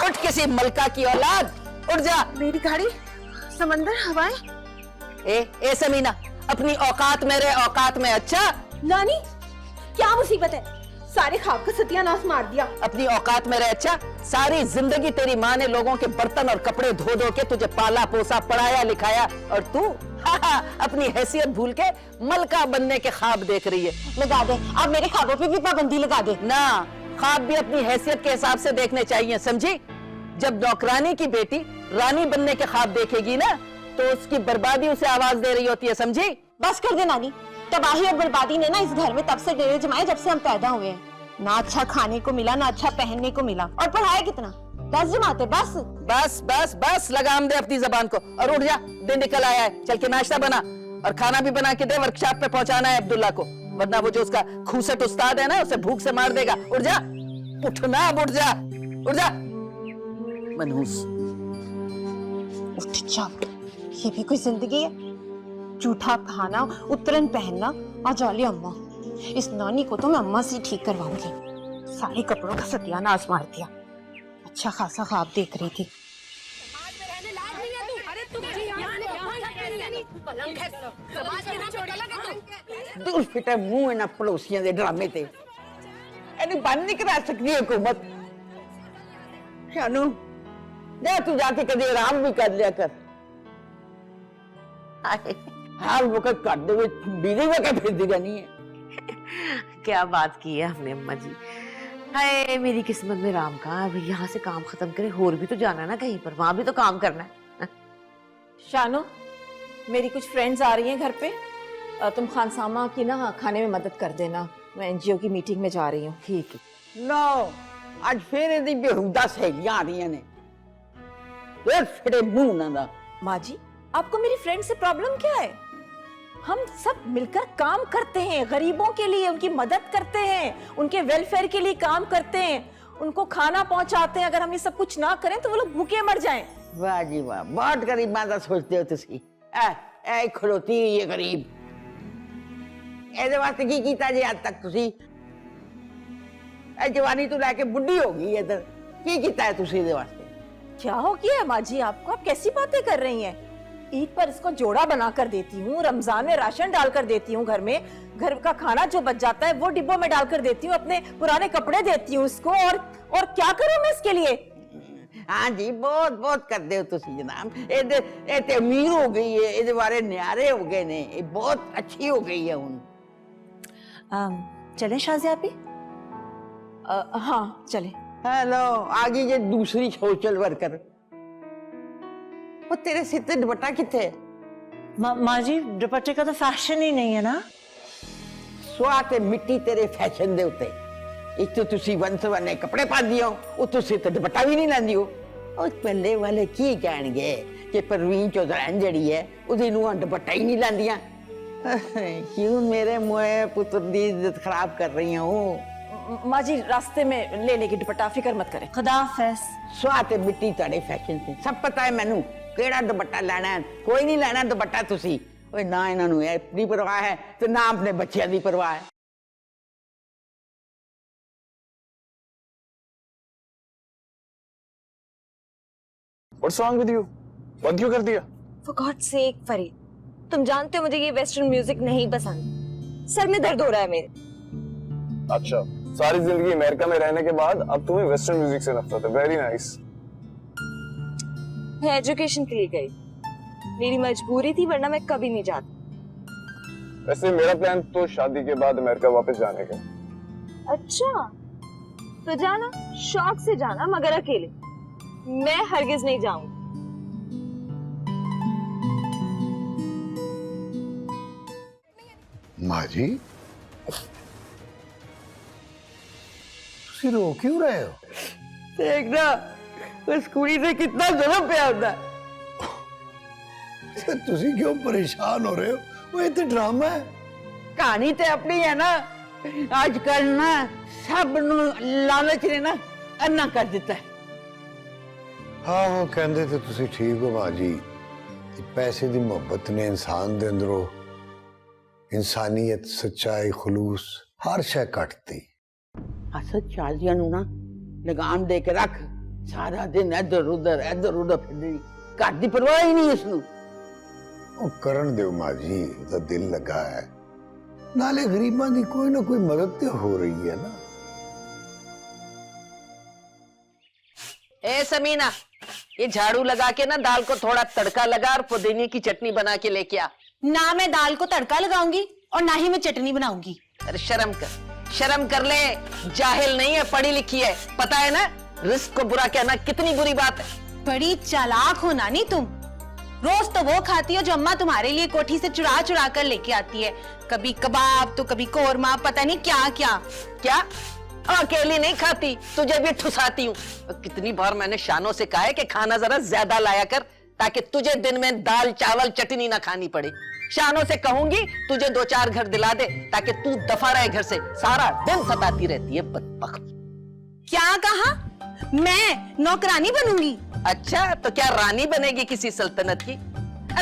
उठ किसी मलका की औलाद, उठ जा। मेरी गाड़ी, समंदर, हवाएं। ए समीना, अपनी औकात मेरे औकात में। अच्छा नानी, क्या मुसीबत है? सारे ख्वाब का सत्यानाश मार दिया। अपनी औकात में रह। अच्छा, सारी जिंदगी तेरी माँ ने लोगों के बर्तन और कपड़े धो धो के तुझे पाला पोसा, पढ़ाया लिखाया, और तू अपनी हैसियत भूल के मलका बनने के ख्वाब देख रही है। लगा दे, अब मेरे ख्वाबों पे भी पाबंदी लगा दे ना, ख्वाब भी अपनी हैसियत के हिसाब से देखने चाहिए, समझी? जब नौकरानी की बेटी रानी बनने के ख्वाब देखेगी ना, तो उसकी बर्बादी उसे आवाज दे रही होती है, समझी? बस कर दे नानी, तबाही और बर्बादी ने ना इस घर में तब से डेरे जमाए जब से हम पैदा हुए हैं। ना अच्छा खाने को मिला, ना अच्छा पहनने को मिला, और पढ़ाया कितना? 10 जमाते बस। बस बस बस, लगाम दे अपनी जबान को और उठ जा। दिन निकल आया है, चल के नाश्ता बना और खाना भी बना के दे। वर्कशॉप पे पहुंचाना है अब्दुल्ला को, वरना वो जो उसका खूसट उस्ताद है ना, उसे भूख से मार देगा। उठ जा, उठना, उठ जा, उठ जा मनहूस। उठ जा, ये भी कोई जिंदगी है? जूठा खाना, उतरन पहनना, और जाली अम्मा। इस नानी को तो मैं अम्मा से ठीक करवाऊंगी। सारे कपड़ों का सत्यानाश मार दिया। अच्छा खासा ख्वाब देख रही थी। दूर फिटे मुंह इन्हां पड़ोसियां दे ड्रामे ते। इन्हें बंद नहीं करा सकती हुकूमत। शानू, जा तू जाके कभी आराम भी कर लिया कर। हर वक्त घर दे विच बिजली वके फिरदी रहनी है। क्या बात की है हमने अम्मा जी। हाय, मेरी किस्मत में राम कहाँ है? यहाँ से काम खत्म करे, और भी तो जाना है ना कहीं पर, वहां भी तो काम करना है। शानो, मेरी कुछ फ्रेंड्स आ रही हैं घर पे, तुम खानसामा की ना खाने में मदद कर देना। मैं एनजीओ की मीटिंग में जा रही हूँ। ठीक है। लो, आज फिर इहदी बेहुदा सहेलियां आ रही ने। फिर फिटे मुंह ना दा। माँ जी, आपको मेरी फ्रेंड से प्रॉब्लम क्या है? हम सब मिलकर काम करते हैं, गरीबों के लिए उनकी मदद करते हैं, उनके वेलफेयर के लिए काम करते हैं, उनको खाना पहुंचाते हैं। अगर हम ये सब कुछ ना करें तो वो लोग भूखे मर जाएं। वाह जी वाह, बहुत गरीबां दा सोचते हो तुसी। ऐ खलोती हुई है गरीब। ਇਹਦੇ ਵਾਸਤੇ ਕੀ ਕੀਤਾ ਜੀ ਅੱਜ तक ਤੁਸੀਂ? ਇਹ जवानी तो लैके बुढ़ी हो गई इधर, की ਕੀਤਾ है ਤੁਸੀਂ ਇਹਦੇ ਵਾਸਤੇ? क्या हो गया है माँ जी आपको? आप कैसी बातें कर रही हैं? ईद पर इसको जोड़ा बना कर देती हूँ, रमजान में राशन डाल कर देती हूँ, घर में घर का खाना जो बच जाता है वो डिब्बों में डाल कर देती हूँ, अपने पुराने कपड़े देती हूँ इसको, और क्या करूँ मैं इसके लिए? हाँ जी, बहुत बहुत करते हो तुसी जनाब। ये ते अमीर हो गई है, ये बारे न्यारे हो गए ने, ये बहुत अच्छी हो गई है हुन। चले शाजिया भी? हाँ चले। हेलो, आगे ये दूसरी सोशल वर्कर। वो तेरे सिर पे दुपट्टा किथे? माँ जी, दुपट्टे का तो फैशन ही नहीं है ना। स्वाते मिट्टी तेरे फैशन दे उते। एक तो तुसी वंसवने कपड़े पांदी हो, उतो सिर ते दुपट्टा भी नहीं लांदी हो। और पहले वाले की कहणगे कि परवीन चौधरी जड़ी है, उदी नूं दुपट्टा ही नहीं लांदियां। क्यों मेरे मोए पुत्र दी इज्जत खराब कर रही हूँ? माँ जी, रास्ते में ले लेगी दुपट्टा, फिक्र मत करें। खुदा हाफिज। स्वाते मिट्टी ताड़े फैशन से सब पता है मैनू केड़ा दुपट्टा लेना है। कोई नहीं लेना दुपट्टा तुसी। ओए ना इन्हां नूं अपनी परवाह है ते ना अपने बच्चों की परवाह है। What's wrong with you? बंद क्यों कर दिया? For God's sake, फरीद, तुम जानते हो मुझे ये वेस्टर्न म्यूजिक नहीं पसंद। सर में दर्द हो रहा है मेरे। अच्छा, सारी जिंदगी अमेरिका में रहने के बाद अब तुम्हें वेस्टर्न म्यूजिक से नफरत है। Very nice. मैं एजुकेशन के लिए गई, मेरी मजबूरी थी, वरना मैं कभी नहीं जाती। वैसे मेरा प्लान तो शादी के बाद अमेरिका वापस जाने का। अच्छा, तो जाना, शौक से जाना, मगर अकेले। मैं हरगिज नहीं जाऊंगी। माँ जी, तुम रो क्यों रहे हो? देखना उस कुड़ी से कितना जुल्म पे होता। तुम क्यों परेशान हो रहे हो? वो तो ड्रामा है। कहानी तो अपनी है ना। आजकल ना सब लालच ने ना अन्ना कर दिता है। हाँ हाँ, कहते तो तुम ठीक हो माँ जी। पैसे की मोहब्बत ने इंसान दे अंदरों इंसानियत, सच्चाई, खुलूस हर शय कटती। असद शादियां नू ना लगाम दे के रख, ਸਾਰਾ ਦਿਨ ਇੱਧਰ ਉਧਰ ਫਿਰਦੀ, ਘਰ ਦੀ ਪਰਵਾਹ ਹੀ ਨਹੀਂ ਇਸਨੂੰ। ਉਹ ਕਰਨ ਦਿਓ ਮਾਂ ਜੀ, ਉਹਦਾ ਦਿਲ ਲੱਗਾ ਹੈ, ਨਾਲੇ ਗਰੀਬਾਂ ਦੀ ਕੋਈ ਨਾ ਕੋਈ ਮਦਦ ਤੇ ਹੋ ਰਹੀ है ना। ए समीना, ये झाड़ू लगा के ना दाल को थोड़ा तड़का लगा और पुदीने की चटनी बना के लेके आ। ना मैं दाल को तड़का लगाऊंगी और ना ही मैं चटनी बनाऊंगी। अरे शर्म कर ले, जाहिल नहीं है, पढ़ी लिखी है, पता है ना रिस्क को बुरा कहना कितनी बुरी बात है। बड़ी चालाक हो नानी तुम, रोज तो वो खाती हो जो अम्मा तुम्हारे लिए कोठी से चुरा चुरा कर लेके आती है, कभी कबाब तो कभी कोरमा, पता नहीं क्या क्या क्या अकेली नहीं खाती, तुझे भी ठुसाती हूँ। कितनी बार मैंने शानों से कहा है कि खाना जरा ज्यादा लाया कर, ताकि तुझे दिन में दाल चावल चटनी ना खानी पड़े। शानों से कहूंगी तुझे 2-4 घर दिला दे, ताकि तू दफा रहे घर से, सारा दिन सताती रहती है बदबख्त। क्या कहा? मैं नौकरानी बनूंगी? अच्छा, तो क्या रानी बनेगी किसी सल्तनत की?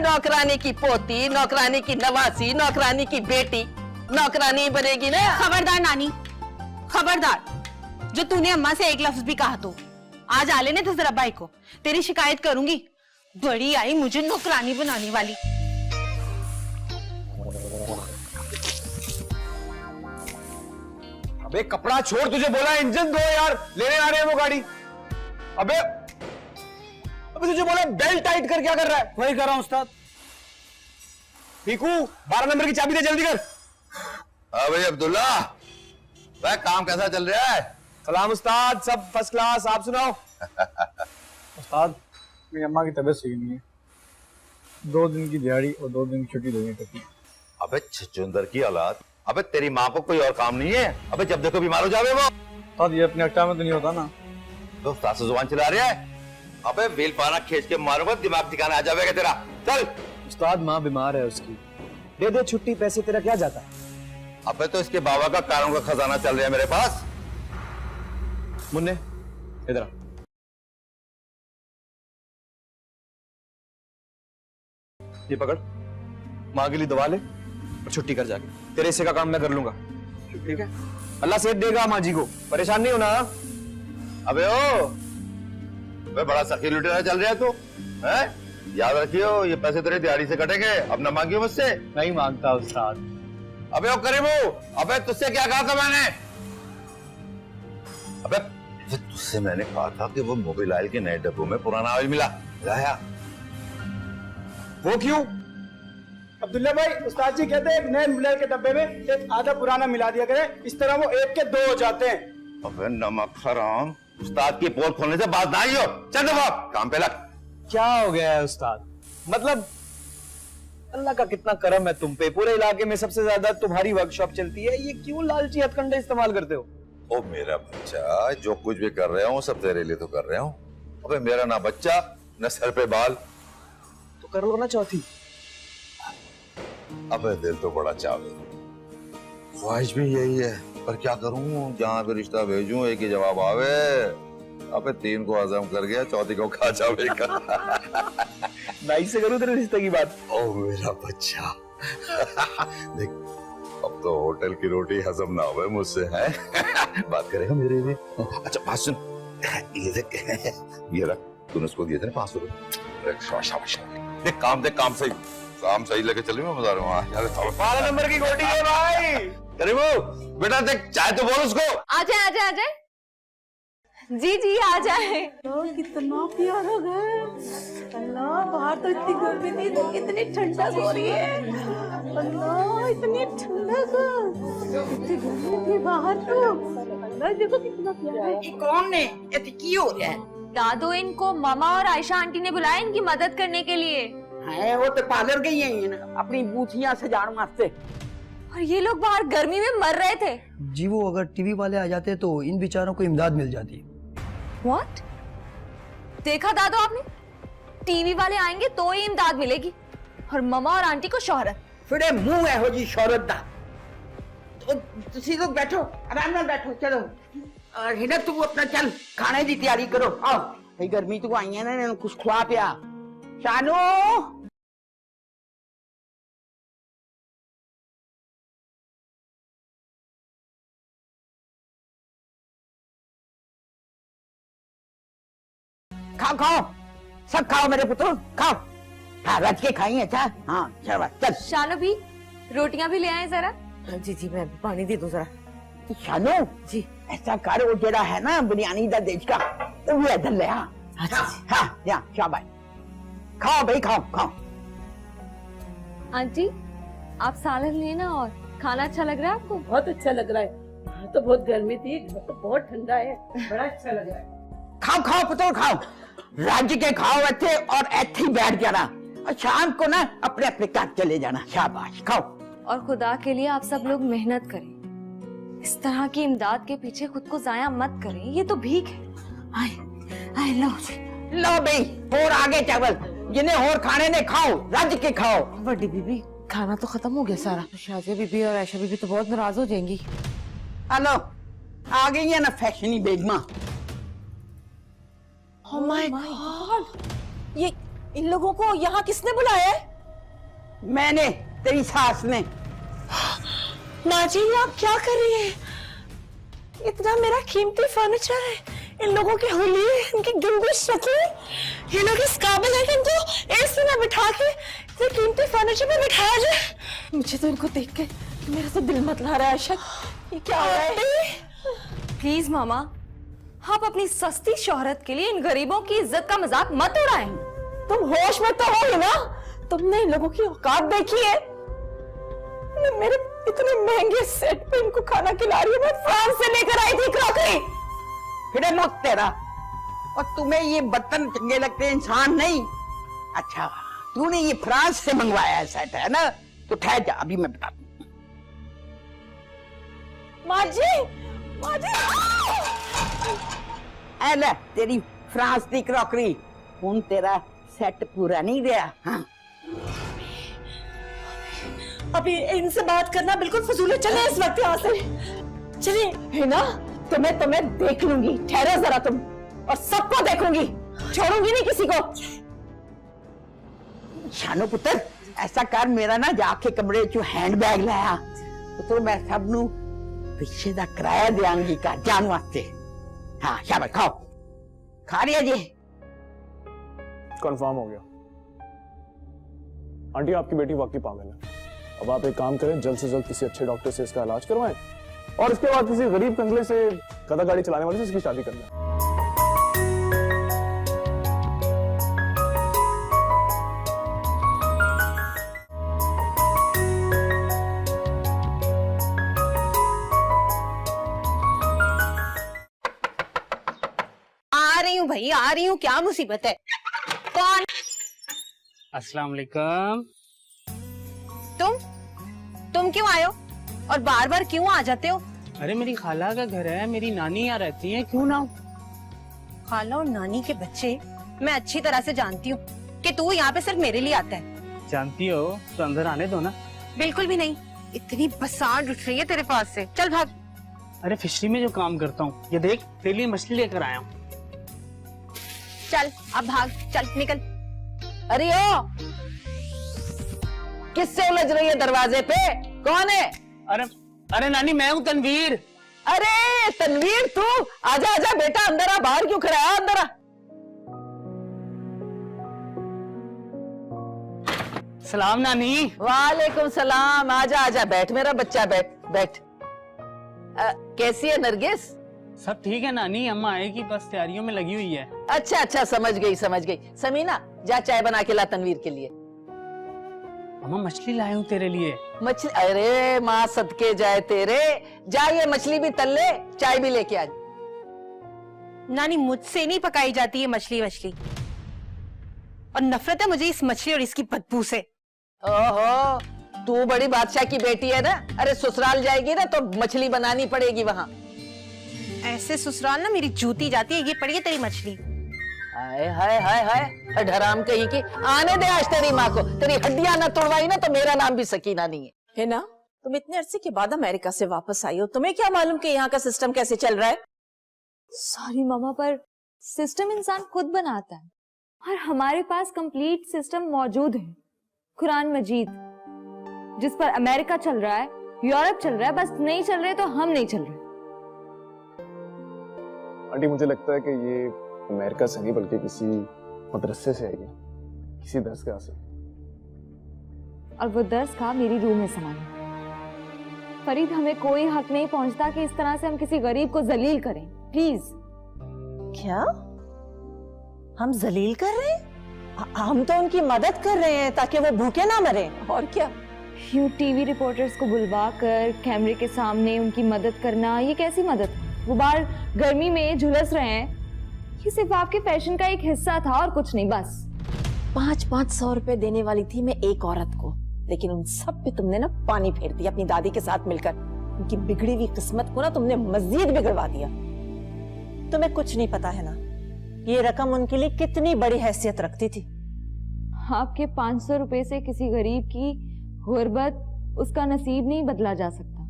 नौकरानी की पोती, नौकरानी की नवासी, नौकरानी की बेटी, नौकरानी बनेगी ना। खबरदार नानी, खबरदार, जो तूने अम्मा से एक लफ्ज भी कहा तो आज आ लेने थे जरा भाई को, तेरी शिकायत करूंगी। बड़ी आई मुझे नौकरानी बनाने वाली। अबे कपड़ा छोड़, तुझे बोला इंजन धो यार, लेने आ रहे हैं वो गाड़ी। अबे तुझे बोला बेल्ट टाइट कर, क्या कर रहा है? वही कर रहा हूं उस्ताद। पीकू 12 नंबर की चाबी दे, जल्दी कर। हाँ भाई अब्दुल्ला, वह काम कैसा चल रहा है? सलाम उस्ताद, सब फर्स्ट क्लास, आप सुनाओ। उस्ताद, मेरी अम्मा की तबीयत सही नहीं है, 2 दिन की दिहाड़ी और 2 दिन की छुट्टी देनी पड़ती। अबे छचुंदर की औलाद, अबे तेरी माँ को कोई और काम नहीं है? अबे जब देखो बीमार हो जावे वो। उस्ताद ये अपने अट्टा में तो नहीं होता ना। तो उस्ताद से जुबान चला रहा है? अबे वेल पाना खींच के मारूंगा, दिमाग ठिकाना आ जाएगा तेरा। चल। उस्ताद माँ बीमार है उसकी, दे दे छुट्टी, पैसे तेरा क्या जाता है? अबे तो इसके बाबा का कारों का खजाना चल रहा है मेरे पास। मुन्ने इधर आ। ये पकड़, माँ के लिए दवा ले और छुट्टी कर जाके, तेरे हिस्से का काम मैं कर लूंगा, ठीक है? अल्लाह सेहत देगा माँ जी को, परेशान नहीं होना। अबे ओ, अबे बड़ा सखी लुटेरा चल रहा है तू, हैं? याद रखियो, ये पैसे तेरे दिहाड़ी से कटेंगे, अब ना मांगियो मुझसे। नहीं मांगता उस्ताद। अबे ओ करीबू, अबे तुझसे क्या कहा था मैंने? अबे तुझसे मैंने कहा था कि वो मोबिल ऑयल के नए डब्बों में पुराना ऑयल मिला, लाया। वो क्यों? अब्दुल्ला भाई, उस्ताद जी कहते हैं नए मिलाल के डब्बे में एक आधा पुराना मिला दिया करे, इस तरह वो 1 के 2 हो जाते हैं। अबे नमक हराम, उस्ताद की पोल खोलने से बात ना आई हो, चल दफा, काम पे लग। क्या हो गया है उस्ताद? मतलब अल्लाह का कितना करम है तुम पे, पूरे इलाके में सबसे ज्यादा तुम्हारी वर्कशॉप चलती है, ये क्यों लालची हथकंडे इस्तेमाल करते हो? ओ मेरा बच्चा, जो कुछ भी कर रहा हूँ सब तेरे लिए तो कर रहा हूँ। अबे मेरा ना बच्चा न सर पे बाल, तो कर लो ना चौथी। अबे दिल तो बड़ा चावे, ख्वाहिश भी यही है, पर क्या करूं, जहां पे रिश्ता भेजूं एक ही जवाब आवे। अबे 3 को हजम कर गया, चौथी को खा जावेगा। नाई से करूं तेरे रिश्ते की बात? ओ मेरा बच्चा। देख, अब तो होटल की रोटी हजम ना हो मुझसे, है? बात करेगा मेरे लिए? अच्छा बात सुन, ये देख, ये रख, तूने उसको दिए थे ना 500 रुपए। शाबाश, देख काम सही लेके चले, मैं बता रहा हूँ। 12 नंबर की गोटी है भाई। करीबू बेटा, देख चाय तो बोल उसको। आ जाए जी आ जाए। कितना प्यारा घर, अल्लाह बाहर तो इतनी गर्मी नहीं थी, कितनी ठंडक हो रही है। अल्लाह इतनी ठंडक, इतनी गर्मी थी बाहर तो। अल्लाह देखो कितना प्यारा है। ये कौन है? ये की हो रहा है? दादो, इनको मामा और आयशा आंटी ने बुलाया इनकी मदद करने के लिए। है वो तो पार्लर गई है ना, अपनी बूथियां सजाने वास्ते। और ये लोग बाहर गर्मी में मर रहे थे। जी वो अगर टीवी वाले आ जाते तो इन बेचारों को इमदाद मिल जाती। व्हाट? देखा दादो आपने, टीवी वाले आएंगे तो ही इमदाद मिलेगी, और मामा और आंटी को शोहरत। फिर मुंह है हो जी शौरत दा। तो तुसी लोग बैठो, आराम नाल बैठो, चलो। और हिना तू अपना चल खाने की तैयारी करो। आओ भाई, गर्मी तो आई है ना, कुछ खवा पिया। शानू खाओ खाओ, सब खाओ मेरे पुत्र, खाओ। हाँ रज के खाई, अच्छा हाँ शाबाश, चल। शानू भी रोटियां भी ले आए जरा। जी जी, मैं पानी दे दूं जरा। शानू जी। ऐसा कर, वो जरा है ना बिरयानी दा देश का, तो वो इधर ले। हाँ अच्छा हाँ या शाबाश, खाओ भाई खाओ खाओ। आंटी आप सालन लेना, और खाना अच्छा लग रहा है आपको? बहुत अच्छा लग रहा है। वहाँ तो बहुत गर्मी थी, घर तो बहुत ठंडा है, बड़ा अच्छा लग रहा है। खाओ खाओ पुत्र खाओ, राज्य के खाओ अच्छे, और ऐसे ही बैठ जाना, और शाम को ना अपने अपने घर चले जाना। शाबाश खाओ। और खुदा के लिए आप सब लोग मेहनत करें, इस तरह की इमदाद के पीछे खुद को जाया मत करें, ये तो भीख है। आए, आए लो लो भाई, और आगे चावल, जिन्हें और खाने ने खाओ, राज्य के खाओ। बड़ी बीबी, खाना तो खत्म हो गया सारा। शाजिया बीबी और आयशा बीबी तो बहुत नाराज हो जाएंगी। हेलो, आ गई है ना फैशनी बेगमा। ओह माय गॉड, ये इन लोगों को यहाँ किसने बुलाया है? मैंने, तेरी सास ने। माँ जी आप क्या कर रही हैं? इतना मेरा कीमती फर्नीचर है, इन लोगों की होली है, इनकी जुम्बिश रखी है, ये लोग इस काबिल है कि इनको एसी में बिठा के इतने कीमती फर्नीचर पे बिठाया जाए। मुझे तो इनको देख के मेरा तो दिल मत ला रहा है। अशक, ये क्या हो रहा है? प्लीज मामा, आप अपनी सस्ती शोहरत के लिए इन गरीबों की इज्जत का मजाक मत उड़ाएं। तुम होश में तो हो ही ना? तुमने इन लोगों की औकात देखी है? मेरे इतने महंगे सेट पे इनको खाना खिला रही हूँ, मैं फ्रांस से लेकर आई थी क्रॉकरी। फिर मौत तेरा, और तुम्हें ये बर्तन चंगे लगते, इंसान नहीं। अच्छा, तूने ये फ्रांस से मंगवाया है सेट, है ना? तो ठहर जा, अभी मैं बता दूं। माँ जी, माँ जी, ऐ ले तेरी फ्रांस की क्रॉकरी। हुन तेरा सेट पूरा नहीं गया। हाँ अभी इनसे बात करना बिल्कुल फजूल है। चले इस वक्त यहाँ से, चलिए। है ना, तुम्हें देख लूंगी, ठहरो जरा तुम, और सबको देखूंगी, छोड़ूंगी नहीं किसी को। शानो पुत्र, ऐसा कर, मेरा ना जाके कमरे चो हैंडबैग लाया, पुत्र मैं सब नू पिछे दा किराया देंगी घर जान वास्ते। हाँ शाबाश, खाओ, खा लिया जी? कंफर्म हो गया। आंटी आपकी बेटी वाकई पागल है। अब आप एक काम करें, जल्द से जल्द किसी अच्छे डॉक्टर से इसका इलाज करवाएं, और इसके बाद किसी गरीब कंगले से गधा गाड़ी चलाने वाले से इसकी शादी कर लें। आ रही हूँ भाई, आ रही हूँ, क्या मुसीबत है? कौन? अस्सलाम वालेकुम। तुम क्यों आए हो, और बार बार क्यों आ जाते हो? अरे मेरी खाला का घर है, मेरी नानी यहाँ रहती है, क्यों ना हो? खाला और नानी के बच्चे मैं अच्छी तरह से जानती हूँ कि तू यहाँ पे सिर्फ मेरे लिए आता है। जानती हो तो अंदर आने दो ना। बिल्कुल भी नहीं, इतनी बसार उठ रही है तेरे पास से, चल भाग। अरे फिशरी में जो काम करता हूँ, ये देख तेरे लिए मछली लेकर आया हूँ। चल अब भाग, चल निकल। अरे ओ, किससे उलझ रही है दरवाजे पे? कौन है? अरे नानी, मैं हूँ तनवीर। अरे तनवीर, तू आजा आजा बेटा, अंदर आ। बाहर क्यों खड़ा है? अंदर आ। सलाम नानी। वालेकुम सलाम। आजा आजा, बैठ मेरा बच्चा, बैठ बैठ। कैसी है नरगिस? सब ठीक है नानी, अम्मा आएगी, बस तैयारियों में लगी हुई है। अच्छा अच्छा, समझ गई समझ गई। समीना, जा चाय बना के ला तनवीर के लिए। अम्मा मछली लाया हूँ तेरे लिए। मछली? अरे माँ सदके जाए तेरे, जा ये मछली भी तल ले, चाय भी लेके आ। नानी, मुझसे नहीं पकाई जाती है मछली वछली, और नफरत है मुझे इस मछली और इसकी बदबू से। ओहो, तू बड़ी बादशाह की बेटी है ना। अरे ससुराल जाएगी ना तो मछली बनानी पड़ेगी वहाँ। ऐसे ससुराल ना मेरी जूती जाती है। ये पड़ी है तेरी मछली। हाय हाय हाय हाय, ढराम कहीं की। आने दे आज तेरी माँ को, तेरी हड्डियां ना तोड़वाई ना तो मेरा नाम भी सकीना नहीं है। है ना, तुम इतने अरसे के बाद अमेरिका से वापस आई हो, तुम्हें क्या मालूम कि यहाँ का सिस्टम कैसे चल रहा है? सॉरी मामा, पर सिस्टम इंसान खुद बनाता है, और हमारे पास कंप्लीट सिस्टम मौजूद है। कुरान मजीद, जिस पर अमेरिका चल रहा है, यूरोप चल रहा है, बस नहीं चल रहे तो हम नहीं चल रहे। आंटी मुझे लगता है कि ये अमेरिका से नहीं बल्कि किसी मदरसे से आई है, किसी दरसगाह से। और वो दर्स का मेरी रूह में समाना। फरीद, हमें कोई हक नहीं पहुंचता कि इस तरह से हम किसी गरीब को जलील करें। प्लीज। क्या हम जलील कर रहे हैं? हम तो उनकी मदद कर रहे हैं ताकि वो भूखे ना मरे, और क्या। यूं टीवी रिपोर्टर्स को बुलवा कर कैमरे के सामने उनकी मदद करना, ये कैसी मदद? वो बाहर गर्मी में झुलस रहे हैं, ये सिर्फ आपके फैशन का एक हिस्सा था और कुछ नहीं, बस। 500 रुपए देने वाली थी मैं एक औरत को, लेकिन उन सब पे तुमने ना पानी फेर दिया अपनी दादी के साथ मिलकर। उनकी बिगड़ी हुई किस्मत को ना तुमने मजीद बिगड़वा दिया। तुम्हें कुछ नहीं पता है ना, ये रकम उनके लिए कितनी बड़ी हैसियत रखती थी। आपके 500 रुपए से किसी गरीब की गुर्बत, उसका नसीब नहीं बदला जा सकता।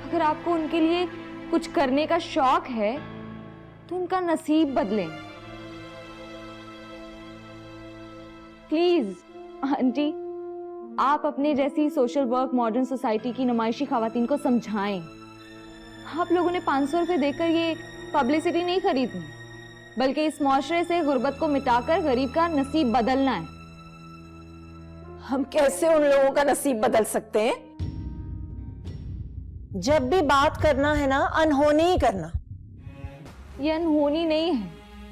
अगर आपको उनके लिए कुछ करने का शौक है तो उनका नसीब बदलें। प्लीज आंटी, आप अपने जैसी सोशल वर्क मॉडर्न सोसाइटी की नुमाइशी खवातीन को समझाएं। आप लोगों ने 500 रुपए देकर ये पब्लिसिटी नहीं खरीदनी, बल्कि इस मुआशरे से गुर्बत को मिटाकर गरीब का नसीब बदलना है। हम कैसे उन लोगों का नसीब बदल सकते हैं? जब भी बात करना है ना, अनहोनी ही करना। ये अनहोनी नहीं है,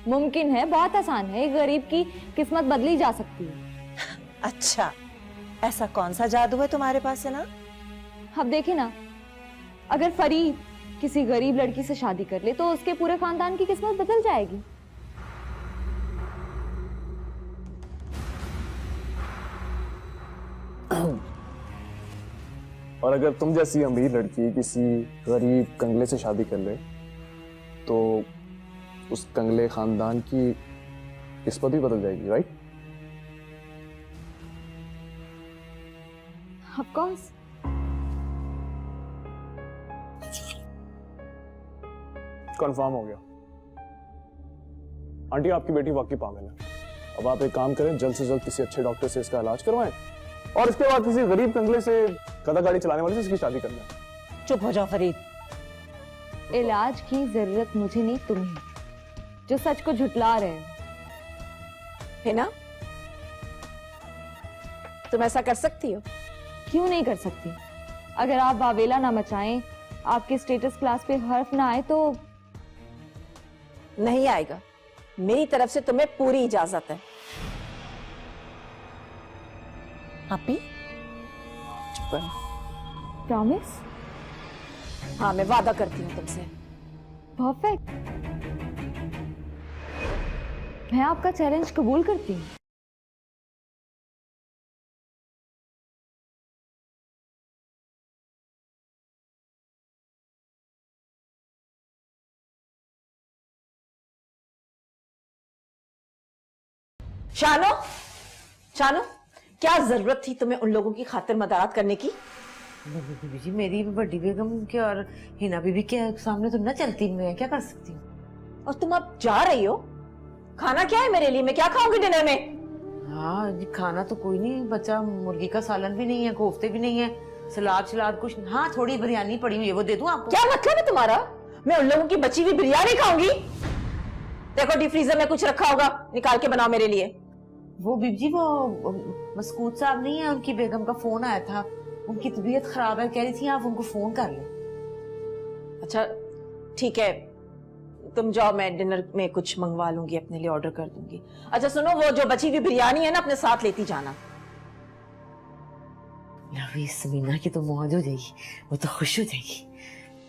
मुमकिन है, बहुत आसान है। गरीब की किस्मत बदली जा सकती है। अच्छा, ऐसा कौन सा जादू है तुम्हारे पास है ना? अब देखिए ना, अगर फरीद किसी गरीब लड़की से शादी कर ले तो उसके पूरे खानदान की किस्मत बदल जाएगी। और अगर तुम जैसी अमीर लड़की किसी गरीब कंगले से शादी कर ले तो उस कंगले खानदान की किस्मत भी बदल जाएगी, राइट? Of course. कंफर्म हो गया। आंटी, आपकी बेटी वाकई पागल है। अब आप एक काम करें, जल्द से जल्द किसी अच्छे डॉक्टर से इसका इलाज करवाएं और इसके बाद किसी गरीब कंगले से गधा गाड़ी चलाने वाले से इसकी शादी करना। चुप हो जाओ फरीद। इलाज की जरूरत मुझे नहीं, तुम्हें, जो सच को झुटला रहे हो। है ना? तुम ऐसा कर सकती हो? क्यों नहीं कर सकती? अगर आप वावेला ना मचाएं, आपके स्टेटस क्लास पे हर्फ ना आए तो। नहीं आएगा। मेरी तरफ से तुम्हें पूरी इजाजत है। आपी, चुप करो। प्रॉमिस? हाँ, मैं वादा करती हूँ तुमसे। परफेक्ट। मैं आपका चैलेंज कबूल करती हूँ। शानो, शानो, क्या जरूरत थी तुम्हें उन लोगों की खातिर मदद करने की? बीबी जी, मेरी बड़ी बेगम के और हिना बीबी के सामने तो ना चलती, मैं क्या कर सकती हूँ? और तुम अब जा रही हो? खाना क्या है मेरे लिए? मैं क्या खाऊंगी डिनर में? हाँ जी, खाना तो कोई नहीं बचा। मुर्गी का सालन भी नहीं है, कोफ्ते भी नहीं है, सलाद कुछ। हाँ, थोड़ी बिरयानी पड़ी हुई है, वो दे दूं आपको? क्या मतलब है तुम्हारा? मैं उन लोगों की बची हुई बिरयानी खाऊंगी? देखो, डीप फ्रीजर में कुछ रखा होगा, निकाल के बनाओ मेरे लिए। वो बीबी जी, वो मस्कूत साहब नहीं है, उनकी बेगम का फोन आया था, उनकी तबीयत खराब है, कह रही थी आप उनको फोन कर लें। अच्छा ठीक है, तुम जाओ, मैं डिनर में कुछ मंगवा लूंगी, अपने लिए ऑर्डर कर दूंगी। अच्छा सुनो, वो जो बची हुई बिरयानी है ना, अपने साथ लेती जाना। समीना की तो मौज हो जाएगी, वो तो खुश हो जाएगी।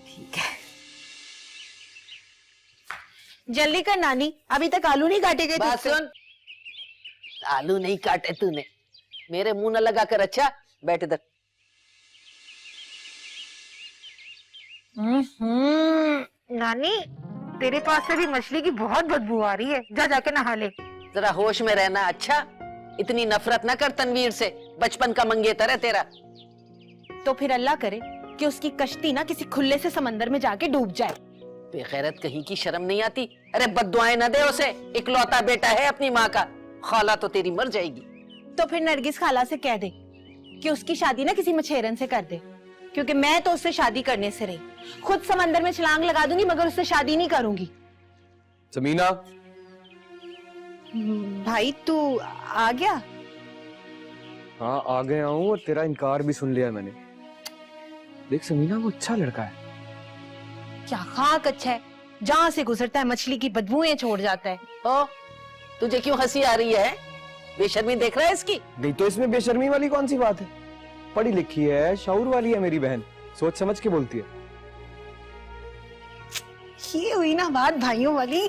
ठीक है, जल्दी कर नानी, अभी तक आलू नहीं काटे गए। बात सुन, आलू नहीं काटे तूने, मेरे मुंह न लगा कर। अच्छा बैठ इधर। नानी, तेरे पास से भी मछली की बहुत बदबू आ रही है, जा जाके नहा ले। जरा होश में रहना। अच्छा, इतनी नफरत ना कर तनवीर से, बचपन का मंगेतर है तेरा। तो फिर अल्लाह करे कि उसकी कश्ती ना किसी खुले से समंदर में जाके डूब जाए। बेगैरत कहीं की, शर्म नहीं आती? अरे बद्दुआएं न दे उसे, इकलौता बेटा है अपनी माँ का। खाला तो तेरी मर जाएगी। तो फिर नरगिस खाला से कह दे कि उसकी शादी ना किसी मछेरन से कर दे। क्योंकि मैं तो उससे शादी करने से रही, खुद समंदर में छलांग लगा दूंगी मगर उससे शादी नहीं करूंगी। समीना, भाई तू आ गया? हाँ आ गया हूँ और तेरा इनकार भी सुन लिया मैंने। देख समीना, वो अच्छा लड़का है। क्या खाक अच्छा है, जहां से गुजरता है मछली की बदबूएं छोड़ जाता है। ओ, तुझे क्यों हंसी आ रही है? बेशर्मी देख रहा है इसकी? नहीं तो इसमें बेशर्मी वाली कौन सी बात है? पढ़ी लिखी है, शऊर वाली है मेरी बहन, सोच समझ के बोलती है। ये हुई ना बात भाइयों वाली।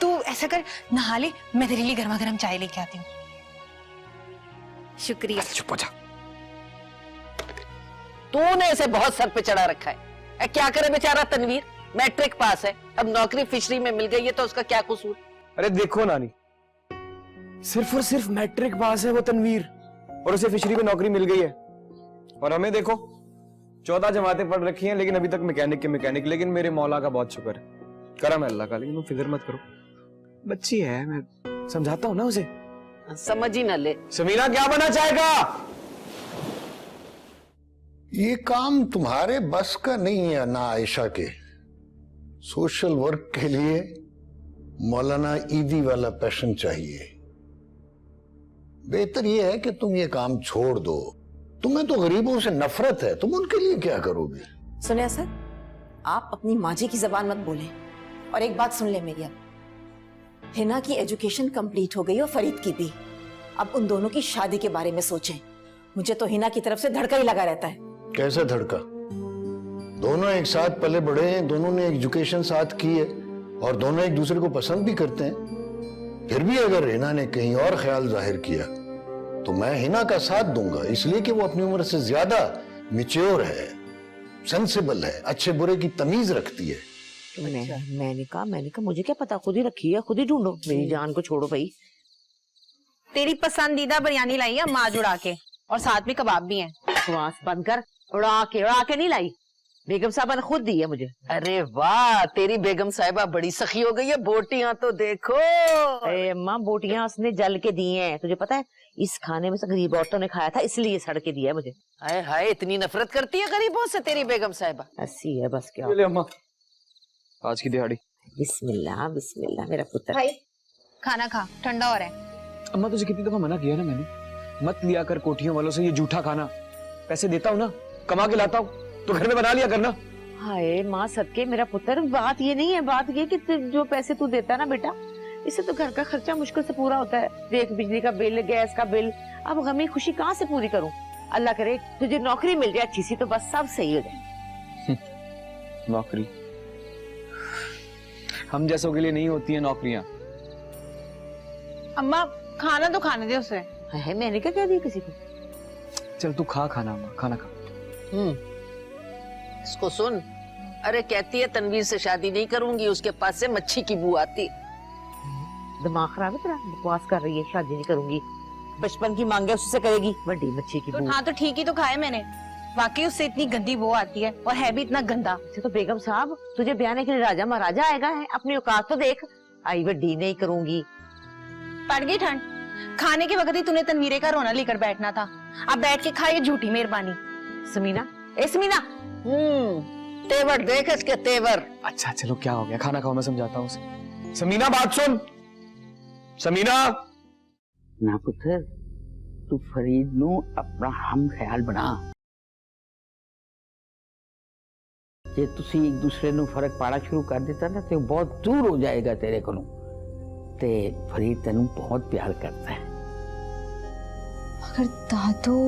तू ऐसा कर, नहा ले, मैं तेरे लिए गर्मा गर्म चाय लेके आती हूँ। शुक्रिया। चुप हो जा। तूने इसे बहुत सर पे चढ़ा रखा है। क्या करे बेचारा तनवीर, मैट्रिक पास है, अब नौकरी फिशरी में मिल गई है तो उसका क्या कसूर? अरे देखो नानी, सिर्फ और सिर्फ मैट्रिक पास है वो तनवीर और उसे फिशरी में नौकरी मिल गई है। और हमें देखो 14 जमातें पढ़ रखी हैं लेकिन अभी तक मैकेनिक के मैकेनिक। लेकिन मेरे मौला का बहुत शुक्र है, करम है अल्लाह का। लेकिन तुम फिक्र मत करो, बच्ची है, मैं समझाता हूँ ना उसे। समझ ही न ले। समीना क्या बना चाहेगा? ये काम तुम्हारे बस का नहीं है ना आयशा के। सोशल वर्क के लिए मौलाना ईदी वाला पैशन चाहिए। बेहतर ये है कि तुम ये काम छोड़ दो। तुम्हें तो गरीबों से नफरत है, तुम उनके लिए क्या करोगे? सुनिए सर, आप अपनी माँ जी की जबान मत बोलें। और एक बात सुन ले मेरी, अब हिना की एजुकेशन कंप्लीट हो गई और फरीद की भी। अब उन दोनों की शादी के बारे में सोचें। मुझे तो हिना की तरफ से धड़का ही लगा रहता है। कैसा धड़का? दोनों एक साथ पले बड़े हैं, दोनों ने एजुकेशन साथ की है और दोनों एक दूसरे को पसंद भी करते हैं। फिर भी अगर हिना ने कहीं और ख्याल जाहिर किया तो मैं हिना का साथ दूंगा, इसलिए कि वो अपनी उम्र से ज्यादा मैच्योर है, सेंसिबल है, अच्छे बुरे की तमीज रखती है। मैंने कहा मुझे क्या पता, खुद ही रखी है, खुद ही ढूंढो, मेरी जान को छोड़ो भाई। तेरी पसंदीदा बिरयानी लाई है माँ जुड़ा के, और साथ में कबाब भी हैं। बकवास बंद कर, उड़ा के नहीं लाई, बेगम साहबा ने खुद दी है मुझे। अरे वाह, तेरी बेगम साहिबा बड़ी सखी हो गई है। बोटियां तो देखो। अरे अम्मा, बोटियां उसने जल के दी हैं। तुझे पता है इस खाने में से गरीब औरतों ने खाया था, इसलिए सड़ के दिया है मुझे। हाय हाय, इतनी नफरत करती है गरीबों से तेरी बेगम साहिबा। ऐसी है बस। क्या ले अम्मा, आज की दिहाड़ी। बिस्मिल्लाह बिस्मिल्लाह मेरा पुत्र। भाई खाना खा, ठंडा हो रहा है। अम्मा तुझे कितनी दफा मना किया ना मैंने, मत लिया कर कोठियों वालों से ये जूठा खाना। पैसे देता हूँ ना, कमा के लाता हूँ, तो घर में बना लिया करना। हाय माँ सदके मेरा पुत्र, बात ये नहीं है, बात ये कि जो पैसे तू देता है ना बेटा, इससे तो घर का खर्चा मुश्किल से पूरा होता है। देख बिजली का बिल, गैस का बिल, अब गमी खुशी कहाँ से पूरी करूँ? अल्लाह करे तुझे नौकरी मिल जाए अच्छी सी, तो बस सब सही हो जाए। नौकरी हम जैसों के लिए नहीं होती है नौकरियां। अम्मा खाना तो खाने दे उसे। है मैंने क्या कह दिया किसी को? चल तू खा खाना, अम्मा खाना खा। इसको सुन, अरे कहती है तनवीर से शादी नहीं करूंगी, उसके पास से मच्छी की बू आती। दिमाग खराब है तेरा, बकवास कर रही है, शादी नहीं करूंगी। बचपन की मांगे उससे करेगी, बड़ी मच्छी की बू। हाँ तो ठीक ही तो खाए मैंने, वाकई उससे इतनी गंदी बो आती है और है भी इतना गंदा। तो बेगम साहब तुझे ब्याने के लिए राजा महाराजा आएगा है, अपनी औकात तो देख। आई वड्डी नहीं करूंगी। पड़ गई ठंड, खाने के वक्त ही तूने तनवीरे का रोना लेकर बैठना था। अब बैठ के खाए, झूठी मेहरबानी। समीना, ए समीना, तेवर देख इसके तेवर। अच्छा चलो क्या हो गया, खाना खाओ, मैं समझाता हूँ उसे। समीना बात सुन, समीना। ना पुत्र, तू फरीद नू अपना हम ख्याल बना। जे तुसी एक दूसरे नु फर्क पाना शुरू कर दिता ना तो बहुत दूर हो जाएगा तेरे को। ते फरीद तेनू बहुत प्यार करता है। मगर दादू,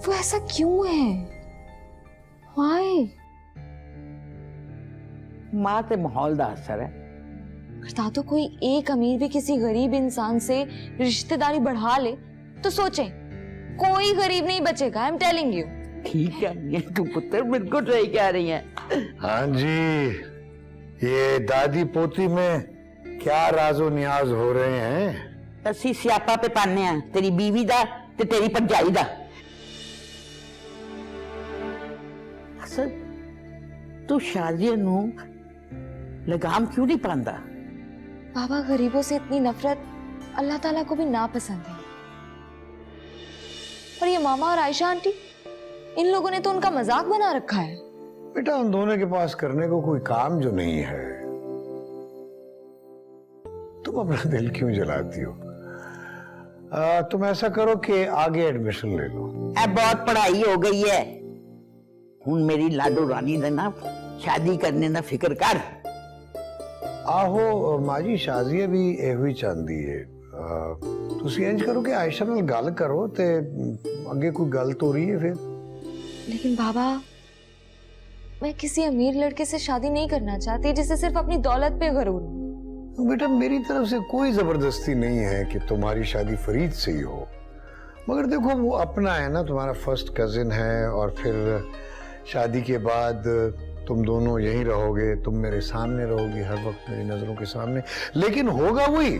वो ऐसा क्यों है? Why? माँ ते माहौल दा असर है। दादू, कोई एक अमीर भी किसी गरीब इंसान से रिश्तेदारी बढ़ा ले तो सोचें, कोई गरीब नहीं बचेगा। I am telling you. ठीक है, ये तू पुत्र बिल्कुल सही कह रही है। हाँ जी, ये दादी पोती में क्या राजो नियाज हो रहे हैं? असी सियापा पे पाने हैं, तेरी बीवी दा ते तेरी भरजाई दा। असल तू शादी नू लगाम क्यों नहीं पांदा? बाबा, गरीबों से इतनी नफरत अल्लाह ताला को भी नापसंद है। और ये मामा और आयशा आंटी, इन लोगों ने तो उनका मजाक बना रखा है। बेटा उन दोनों के पास करने को कोई काम जो नहीं है, तुम अपना दिल क्यों जलाती हो? तुम ऐसा करो कि आगे एडमिशन ले लो। अब बहुत पढ़ाई हो गई है, हुन मेरी लाडो रानी दे ना शादी करने ना फिक्र कर। आहो माँ जी शादी भी ਇਹੋ ਹੀ ਚਾਹੁੰਦੀ ਹੈ। ਤੁਸੀਂ ਇੰਜ ਕਰੋ ਕਿ ਆਇਸ਼ਾ ਨਾਲ ਗੱਲ ਕਰੋ ਤੇ ਅੱਗੇ ਕੋਈ ਗੱਲ तो रही है फिर। लेकिन बाबा, मैं किसी अमीर लड़के से शादी नहीं करना चाहती जिसे सिर्फ अपनी दौलत पे गरूर हो। बेटा मेरी तरफ से कोई जबरदस्ती नहीं है कि तुम्हारी शादी फरीद से ही हो, मगर देखो वो अपना है ना, तुम्हारा फर्स्ट कजिन है, और फिर शादी के बाद तुम दोनों यहीं रहोगे, तुम मेरे सामने रहोगी हर वक्त, मेरी नजरों के सामने, लेकिन होगा वही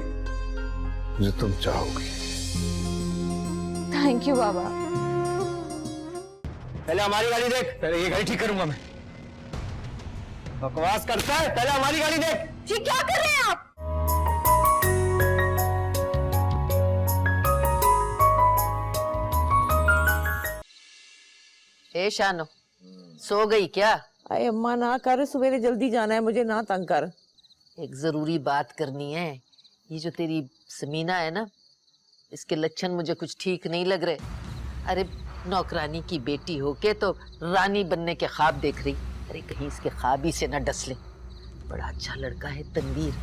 जो तुम चाहोगी। थैंक यू बाबा। पहले हमारी गाड़ी देख, पहले ये गाड़ी ठीक करूंगा मैं। बकवास करता है, पहले हमारी गाड़ी देख। जी क्या कर रहे हैं आप? ए शानो, सो गई क्या? अरे अम्मा ना कर, सवेरे जल्दी जाना है मुझे, ना तंग कर। एक जरूरी बात करनी है। ये जो तेरी समीना है ना, इसके लक्षण मुझे कुछ ठीक नहीं लग रहे। अरे नौकरानी की बेटी होके तो रानी बनने के ख्वाब देख रही। अरे कहीं इसके ख्वाब ही से ना डस ले। बड़ा अच्छा लड़का है तनवीर,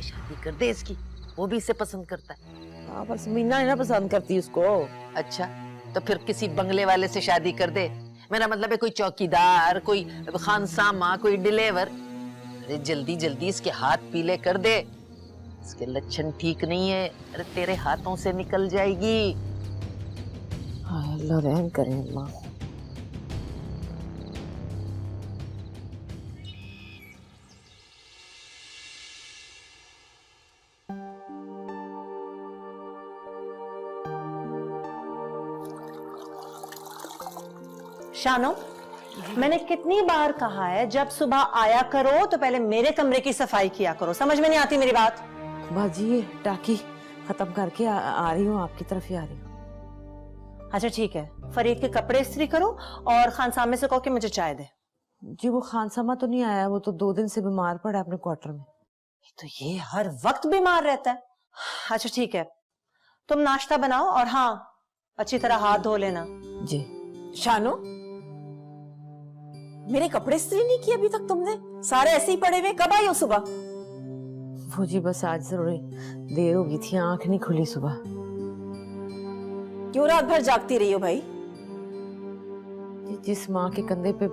शादी कर दे इसकी, वो भी इसे पसंद करता है। हाँ पर समीना है ना पसंद करती उसको। अच्छा तो फिर किसी बंगले वाले से शादी कर दे। मेरा मतलब है कोई चौकीदार, कोई खानसामा, कोई डिलीवर। अरे जल्दी जल्दी इसके हाथ पीले कर दे, इसके लक्षण ठीक नहीं है। अरे तेरे हाथों से निकल जाएगी। हाँ अल्लाह रहम करे अम्मा। शानो, मैंने कितनी बार कहा है जब सुबह आया करो तो पहले मेरे कमरे की सफाई किया करो। समझ में नहीं आती मेरी बात? बाजी ये टाकी खत्म करके आ रही हूँ, आपकी तरफ ही आ रही हूँ। अच्छा ठीक है, फरीद के कपड़े इस्त्री करो और खानसामे से कहो कि मुझे चाय दे। जी वो खानसामा तो नहीं आया, वो तो 2 दिन से बीमार पड़ा है अपने क्वार्टर में। तो ये हर वक्त बीमार रहता है। अच्छा ठीक है, तुम नाश्ता बनाओ और हाँ अच्छी तरह हाथ धो लेना। जी। शानो, मेरे कपड़े इस्त्री नहीं किए अभी तक तुमने? सारे ऐसे ही पड़े हुए, कब आई हो सुबह? वो जी बस आज जरूरी देर हो गई थी, आंख नहीं खुली सुबह। क्यों रात भर जागती रही हो भाई? जिस माँ के कंधे पे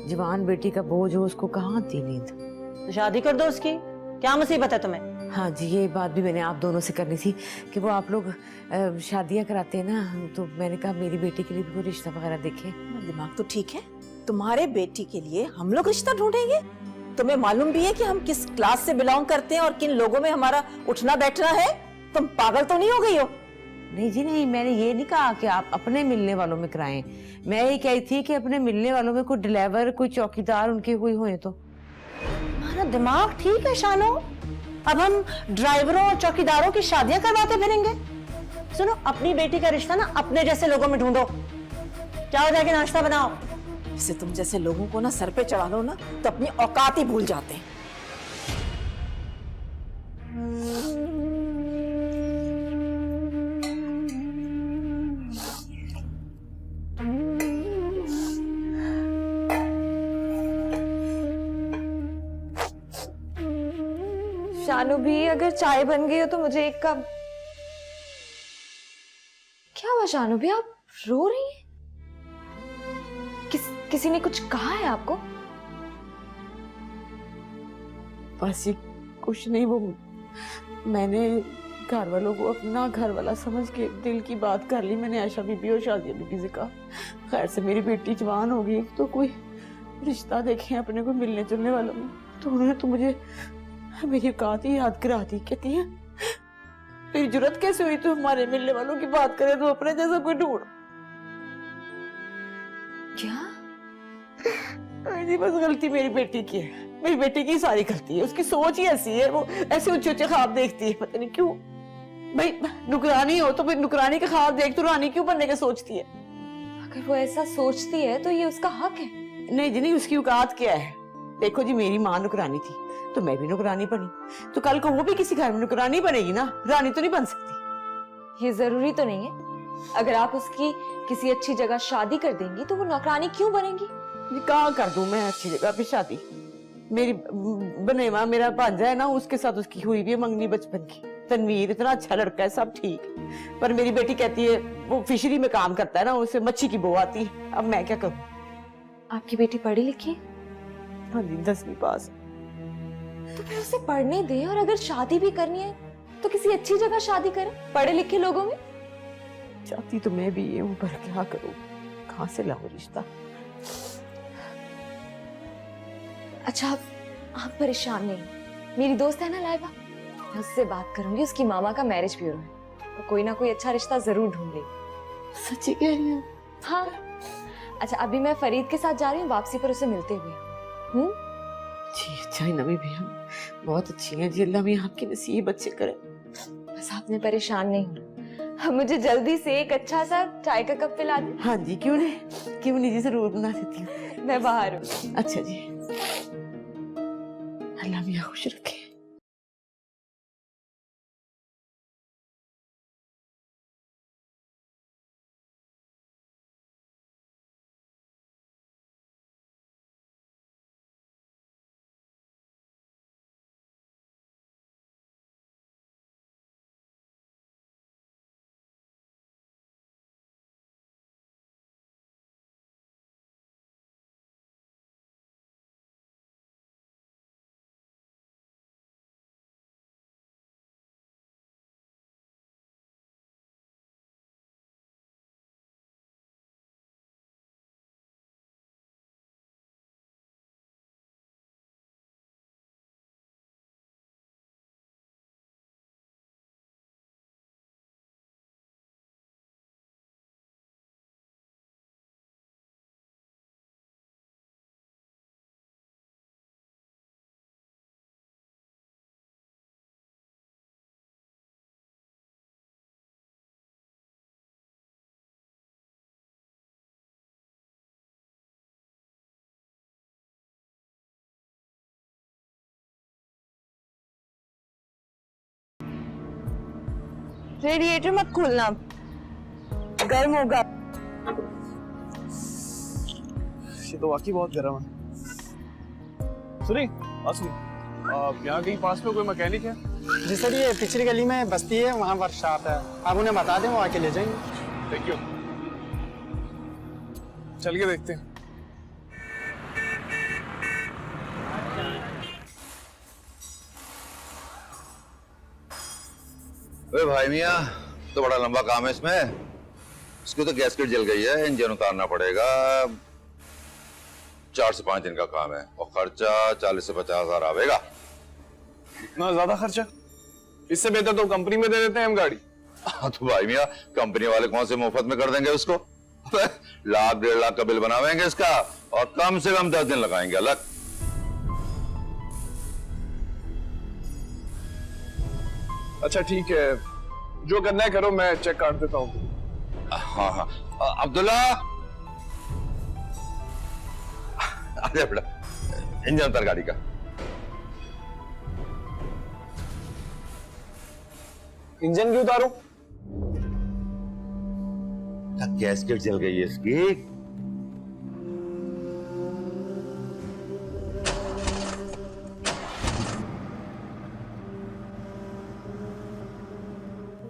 जवान बेटी का बोझ हो उसको कहाँ आती नींद। तो शादी कर दो उसकी, क्या मुसीबत है तुम्हें? हाँ जी ये बात भी मैंने आप दोनों से करनी थी कि वो आप लोग शादियां कराते हैं ना, तो मैंने कहा मेरी बेटी के लिए भी कोई रिश्ता वगैरह देखे। दिमाग तो ठीक है, तुम्हारे बेटी के लिए हम लोग रिश्ता ढूंढेंगे? तुम्हें मालूम भी है कि हम किस क्लास से बिलोंग करते हैं और किन लोगों में हमारा उठना बैठना है? तुम पागल तो नहीं हो गई हो? नहीं जी नहीं, मैंने ये नहीं कहा कि आप अपने मिलने वालों में कराएं। मैं ये कही थी कि अपने मिलने वालों में कोई ड्राइवर, कोई चौकीदार उनके हुए हुए तो। हमारा दिमाग ठीक है शानो, अब हम ड्राइवरों और चौकीदारों की शादियां करवाते फिरेंगे? सुनो, अपनी बेटी का रिश्ता ना अपने जैसे लोगों में ढूंढो। जाओ जाके नाश्ता बनाओ। इससे तुम जैसे लोगों को ना सर पे चढ़ा लो ना तो अपनी औकात ही भूल जाते हैं। शानू भी अगर चाय बन गई हो तो मुझे एक कप। क्या हुआ शानू भी, आप रो रही हैं? किसी ने कुछ कहा है आपको? बस ये कुछ नहीं, वो मैंने घर वालों को अपना घर वाला समझ के दिल की बात कर ली। मैंने आयशा बीबी और शादिया बीबी से कहा खैर से मेरी बेटी जवान होगी तो कोई रिश्ता देखें अपने को मिलने जुलने वालों में। तो उन्होंने तो मुझे मेरी औकात ही याद करा दी। कहती है तेरी जरूरत कैसे हुई तो हमारे मिलने वालों की बात करे, तो अपने जैसा कोई ढूंढ। क्या? जी बस गलती मेरी बेटी की है, मेरी बेटी की सारी गलती है। उसकी सोच ही ऐसी है, वो ऐसे ऊंचे ऊंचे ख्वाब देखती है, पता नहीं क्यों। भाई नुकरानी हो तो फिर नुकरानी के ख्वाब देख तो रानी क्यों बनने का सोचती है? अगर वो ऐसा सोचती है तो ये उसका हक है। नहीं जी नहीं, उसकी औकात क्या है? देखो जी, मेरी माँ नुकरानी थी तो मैं भी नुकरानी बनी, तो कल को वो भी किसी घर में नुकरानी बनेगी ना, रानी तो नहीं बन सकती। ये जरूरी तो नहीं है। अगर आप उसकी किसी अच्छी जगह शादी कर देंगी तो वो नौकरानी क्यों बनेगी? कहाँ कर दूं मैं अच्छी जगह पे शादी? मेरी बनेवा मेरा भांजा है ना, उसके साथ उसकी हुई भी है मंगनी बचपन की। तनवीर इतना अच्छा लड़का है, सब ठीक, पर मेरी बेटी कहती है वो फिशरी में काम करता है ना, उसे मच्छी की बो आती है। अब मैं क्या करूं? आपकी बेटी पढ़ी लिखी है? हाँ जी, 10वीं पास। तो फिर उसे पढ़ने दे, और अगर शादी भी करनी है तो किसी अच्छी जगह शादी करे, पढ़े लिखे लोगों में। चाहती तो मैं भी ये हूं, पर क्या करूं, कहां से लाऊं रिश्ता? अच्छा आप परेशान नहीं, मेरी दोस्त है ना लाइबा, मैं उससे बात करूंगी। उसकी मामा का मैरिज ब्यूरो है, तो कोई ना कोई अच्छा रिश्ता जरूर ढूंढ लेगी। सच्ची कह रही हूँ? हाँ। अच्छा अभी मैं फरीद के साथ जा रही हूँ, वापसी पर उसे मिलते हुए। जी अच्छा, नवी भी हम बहुत अच्छी हैं जी, अल्लाह में आपके नसीब अच्छे करे। बस आपने परेशान नहीं होना। मुझे जल्दी से एक अच्छा सा चाय का कप पिला दे। हाँ जी, क्यों नहीं जी, जरूर बना देती हूँ। मैं बाहर हूँ। अच्छा जी, अल्लाह मियां खुश रखे। रेडिएटर मत खोलना, गर्म होगा। ये तो वाकई बहुत गर्म है। सुनी यहाँ कहीं पास में कोई मैकेनिक है? जी सर, ये पिछली गली में बस्ती है, वहाँ वर्कशॉप है, आप उन्हें बता दें, वो आके ले जाएंगे। थैंक यू, चल के देखते हैं। अरे भाई मियाँ, तो बड़ा लंबा काम है इसमें। इसकी तो गैसकेट जल गई है, इंजन उतारना पड़ेगा। 4 से 5 दिन का काम है और खर्चा 40 से 50 हजार आवेगा। इतना ज्यादा खर्चा? इससे बेहतर तो कंपनी में दे देते हैं हम गाड़ी। हाँ तो भाई मियाँ, कंपनी वाले कौन से मुफ्त में कर देंगे उसको? लाख 1.5 लाख का बिल बनावेंगे इसका, और कम से कम 10 दिन लगाएंगे अलग। अच्छा ठीक है, जो करना है करो, मैं चेक काट देता हूँ। हाँ हाँ, अब्दुल्ला अरे बेटा, इंजन उतार गाड़ी का। इंजन क्यों उतारूं? गैसकेट जल गई है इसकी।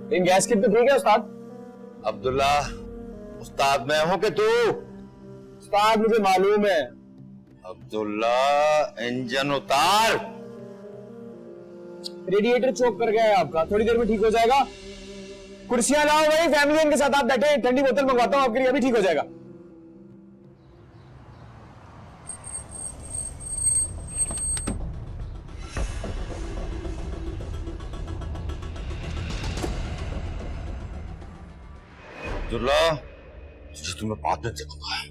इन गैसकेट पे ठीक है उस्ताद? अब्दुल्ला, उस्ताद मैं हूं कि तू? उस्ताद मुझे मालूम है। अब्दुल्ला, इंजन उतार। रेडिएटर चोक कर गया है आपका, थोड़ी देर में ठीक हो जाएगा। कुर्सियां लाओ भाई, फैमिली इनके साथ आप बैठे, ठंडी बोतल मंगवाता हूं आपके लिए, अभी ठीक हो जाएगा। अब्दुल्ला, तुझे तुम्हें बाद में देखूंगा।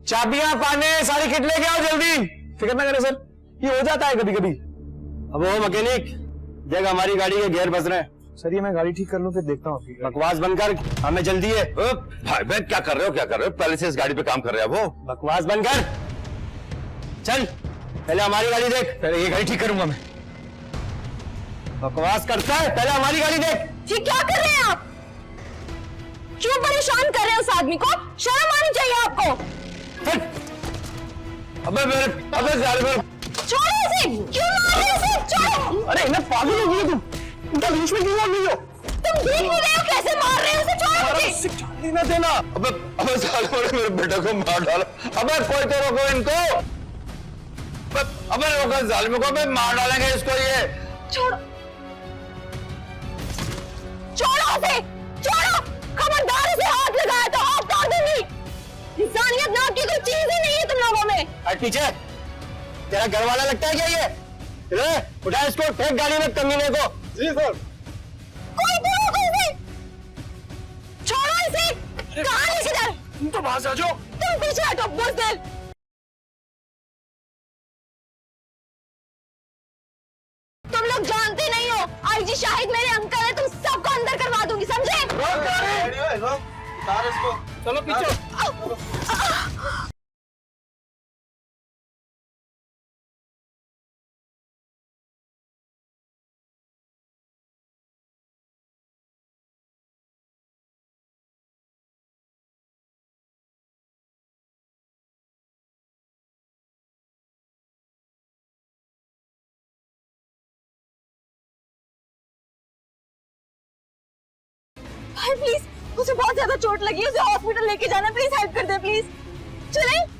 चाबियां, पाने, सारी किट लेके आओ जल्दी। फिक्र ना करें सर, ये हो जाता है कभी कभी। अब वो मैकेनिक, देख हमारी गाड़ी के गियर फंस रहे हैं, सर ये मैं गाड़ी ठीक कर लूं फिर देखता हूँ। बकवास बंद कर, हमें जल्दी है। भाई बहन क्या कर रहे हो, क्या कर रहे हो? पहले से इस गाड़ी पे काम कर रहे हैं वो। बकवास बंद कर, चल पहले हमारी गाड़ी देख, पहले ये गाड़ी ठीक करूंगा मैं। बकवास करता है, पहले हमारी गाड़ी देख। ये क्या कर रहे हैं आप? क्यों परेशान कर रहे हैं उस आदमी को? शर्म आनी चाहिए आपको। अबे साले छोड़ो इसे, क्यों मार रहे हो इसे? छोड़ो। अरे इन्हें पागल हो गई तुम, इनका बीच में क्यों मार रही हो? तुम देख नहीं रहे हो कैसे मार रहे हो उसे? छोड़ो मुझे। जाने ना देना। अबे साले ने मेरे बेटे को मार डाला। अबे कोई तो रोको इनको। अबे रोको जालिम को, अबे मार डालेंगे इसको ये। छोड़ो, छोड़ो उसे, छोड़ो। खबरदार इसे हाथ लगाया तो हाथ तोड़ दूंगी। इंसानियत नाम की कोई चीज ही नहीं है तुम लोगों में। हट पीछे, तेरा घर वाला लगता है क्या ये? ले, उठा इसको, फेंक गाड़ी में कमीने को। जी सर। कोई तो रोको इसे, छोड़ो इसे। कहाँ लेके जा रहे? तुम तो पास आ जाओ। तुम पीछे हटो, बुज़दिल। तुम लोग जानते नहीं हो, आईजी शाहिद मेरे अंकल है, तुम सबको अंदर करवा दूंगी, समझे? चलो पीछे। भाई प्लीज, उसे बहुत ज्यादा चोट लगी है, उसे हॉस्पिटल लेके जाना, प्लीज हेल्प कर दे प्लीज। चलें?